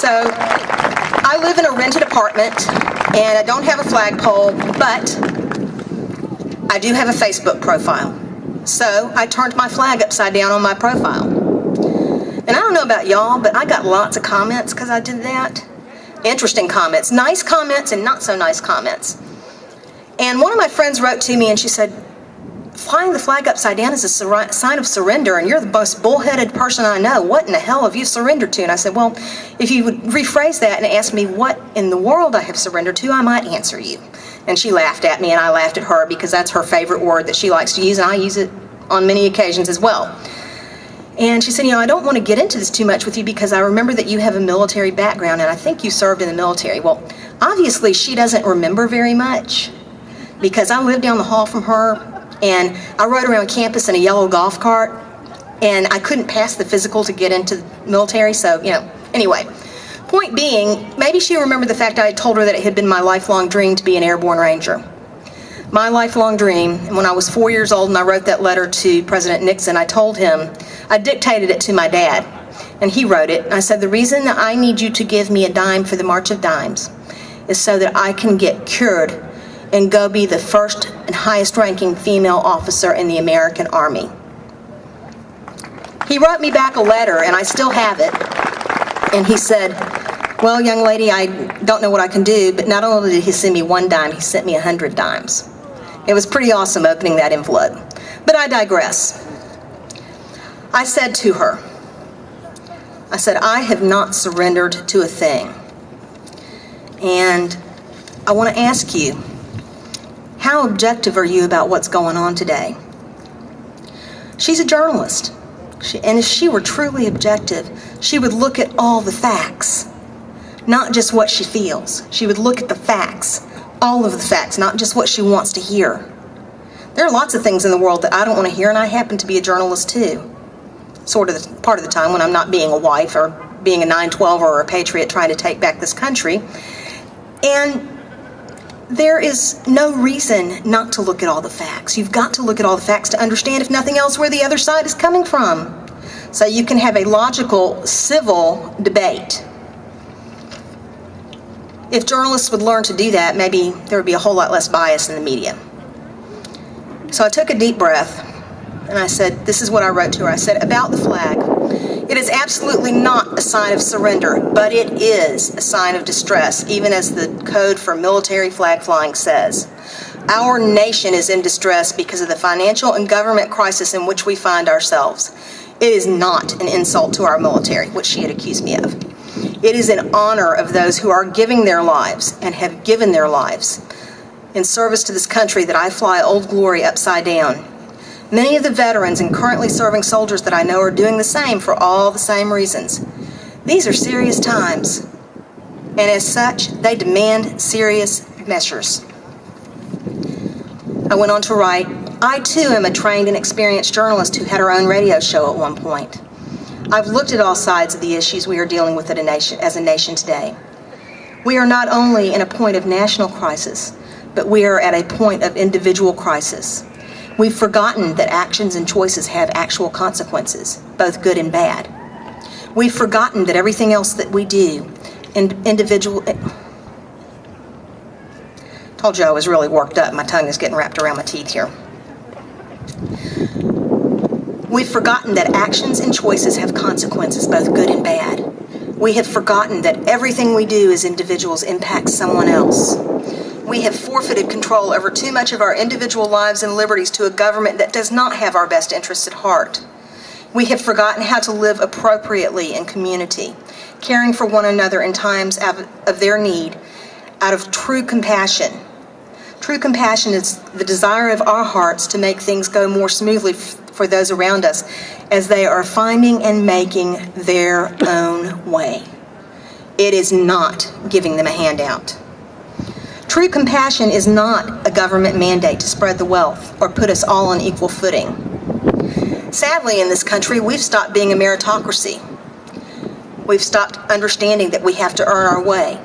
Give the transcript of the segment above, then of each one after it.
So I live in a rented apartment, and I don't have a flagpole, but I do have a Facebook profile. So I turned my flag upside down on my profile. And I don't know about y'all, but I got lots of comments because I did that. Interesting comments, nice comments and not so nice comments. And one of my friends wrote to me and she said, flying the flag upside down is a sign of surrender, and you're the most bullheaded person I know. What in the hell have you surrendered to? And I said, well, if you would rephrase that and ask me what in the world I have surrendered to, I might answer you. And she laughed at me, and I laughed at her, because that's her favorite word that she likes to use, and I use it on many occasions as well. And she said, you know, I don't want to get into this too much with you because I remember that you have a military background, and I think you served in the military. Well, obviously she doesn't remember very much, because I lived down the hall from her, and I rode around campus in a yellow golf cart, and I couldn't pass the physical to get into the military, so, you know, anyway. Point being, maybe she remembered the fact I had told her that it had been my lifelong dream to be an airborne ranger. My lifelong dream, and when I was 4 years old and I wrote that letter to President Nixon, I told him, I dictated it to my dad, and he wrote it. I said, the reason that I need you to give me a dime for the March of Dimes is so that I can get cured and go be the first and highest ranking female officer in the American Army. He wrote me back a letter, and I still have it, and he said, well, young lady, I don't know what I can do, but not only did he send me one dime, he sent me 100 dimes. It was pretty awesome opening that envelope. But I digress. I said to her, I said, I have not surrendered to a thing. And I want to ask you, how objective are you about what's going on today? She's a journalist, and if she were truly objective, she would look at all the facts, not just what she feels. She would look at the facts, all of the facts, not just what she wants to hear. There are lots of things in the world that I don't want to hear, and I happen to be a journalist too, sort of part of the time when I'm not being a wife or being a 9/12 or a patriot trying to take back this country. And there is no reason not to look at all the facts. You've got to look at all the facts to understand, if nothing else, where the other side is coming from, so you can have a logical, civil debate. If journalists would learn to do that, maybe there would be a whole lot less bias in the media. So I took a deep breath, and I said, this is what I wrote to her. I said, about the flag, it is absolutely not a sign of surrender, but it is a sign of distress, even as the code for military flag flying says. Our nation is in distress because of the financial and government crisis in which we find ourselves. It is not an insult to our military, which she had accused me of. It is in honor of those who are giving their lives and have given their lives in service to this country that I fly Old Glory upside down. Many of the veterans and currently serving soldiers that I know are doing the same for all the same reasons. These are serious times, and as such, they demand serious measures. I went on to write, I too am a trained and experienced journalist who had her own radio show at one point. I've looked at all sides of the issues we are dealing with as a nation today. We are not only in a point of national crisis, but we are at a point of individual crisis. We've forgotten that actions and choices have actual consequences, both good and bad. We've forgotten that everything else that we do, told you I was really worked up. My tongue is getting wrapped around my teeth here. We've forgotten that actions and choices have consequences, both good and bad. We have forgotten that everything we do as individuals impacts someone else. We have forfeited control over too much of our individual lives and liberties to a government that does not have our best interests at heart. We have forgotten how to live appropriately in community, caring for one another in times of their need, out of true compassion. True compassion is the desire of our hearts to make things go more smoothly for those around us as they are finding and making their own way. It is not giving them a handout. True compassion is not a government mandate to spread the wealth or put us all on equal footing. Sadly, in this country, we've stopped being a meritocracy. We've stopped understanding that we have to earn our way.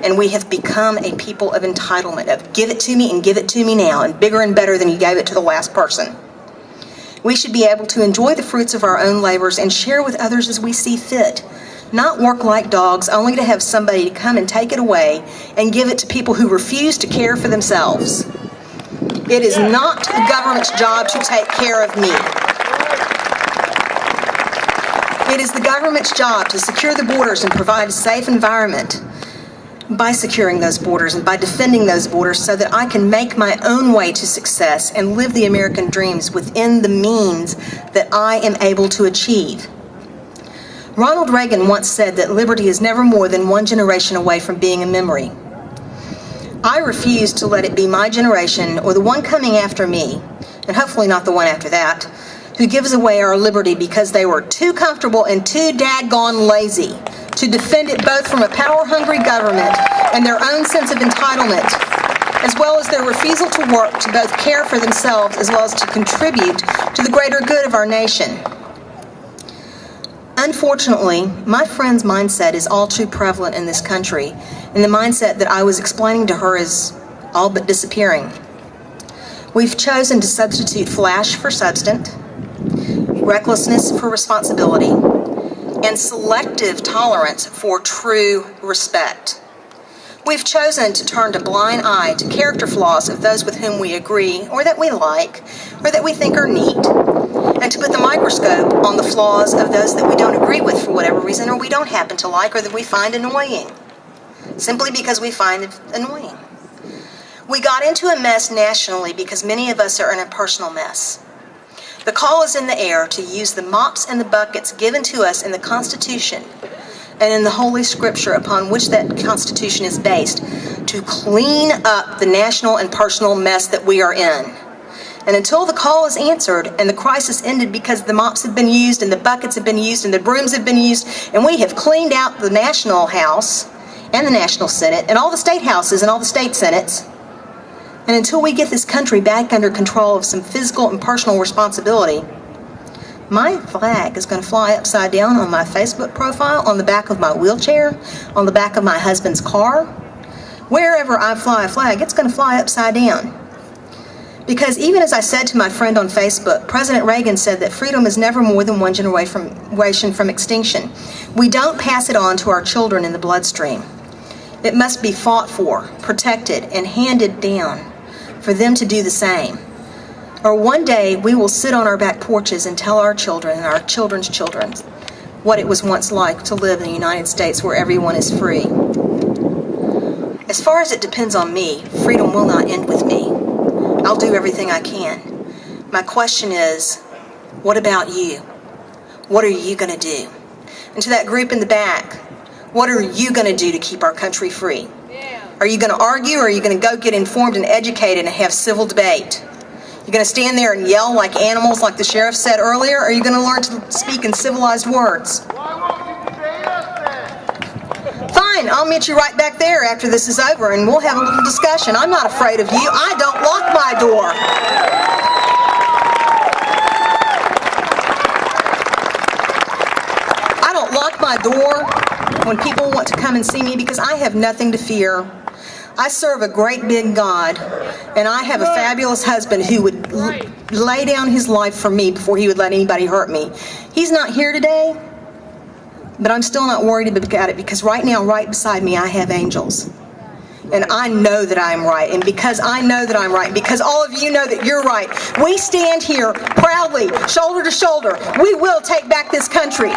And we have become a people of entitlement, of give it to me and give it to me now, and bigger and better than you gave it to the last person. We should be able to enjoy the fruits of our own labors and share with others as we see fit, not work like dogs only to have somebody come and take it away and give it to people who refuse to care for themselves. It is not the government's job to take care of me. It is the government's job to secure the borders and provide a safe environment by securing those borders and by defending those borders so that I can make my own way to success and live the American dreams within the means that I am able to achieve. Ronald Reagan once said that liberty is never more than one generation away from being a memory. I refuse to let it be my generation or the one coming after me, and hopefully not the one after that, who gives away our liberty because they were too comfortable and too daggone lazy to defend it both from a power-hungry government and their own sense of entitlement, as well as their refusal to work to both care for themselves as well as to contribute to the greater good of our nation. Unfortunately, my friend's mindset is all too prevalent in this country, and the mindset that I was explaining to her is all but disappearing. We've chosen to substitute flash for substance, recklessness for responsibility, and selective tolerance for true respect. We've chosen to turn a blind eye to character flaws of those with whom we agree, or that we like, or that we think are neat, and to put the microscope on the flaws of those that we don't agree with for whatever reason, or we don't happen to like, or that we find annoying, simply because we find it annoying. We got into a mess nationally because many of us are in a personal mess. The call is in the air to use the mops and the buckets given to us in the Constitution and in the Holy Scripture upon which that Constitution is based to clean up the national and personal mess that we are in. And until the call is answered and the crisis ended because the mops have been used and the buckets have been used and the brooms have been used and we have cleaned out the National House and the National Senate and all the state houses and all the state senates, and until we get this country back under control of some physical and personal responsibility, my flag is going to fly upside down on my Facebook profile, on the back of my wheelchair, on the back of my husband's car. Wherever I fly a flag, it's going to fly upside down. Because even as I said to my friend on Facebook, President Reagan said that freedom is never more than one generation from extinction. We don't pass it on to our children in the bloodstream. It must be fought for, protected, and handed down for them to do the same. Or one day we will sit on our back porches and tell our children and our children's children what it was once like to live in the United States where everyone is free. As far as it depends on me, freedom will not end with me. I'll do everything I can. My question is, what about you? What are you going to do? And to that group in the back, what are you going to do to keep our country free? Are you going to argue, or are you going to go get informed and educated and have civil debate? You're going to stand there and yell like animals, like the sheriff said earlier, or are you going to learn to speak in civilized words? Fine, I'll meet you right back there after this is over, and we'll have a little discussion. I'm not afraid of you. I don't lock my door. I don't lock my door when people want to come and see me because I have nothing to fear. I serve a great big God, and I have a fabulous husband who would lay down his life for me before he would let anybody hurt me. He's not here today, but I'm still not worried about it because right now, right beside me, I have angels. And I know that I'm right, and because I know that I'm right, because all of you know that you're right, we stand here proudly, shoulder to shoulder. We will take back this country.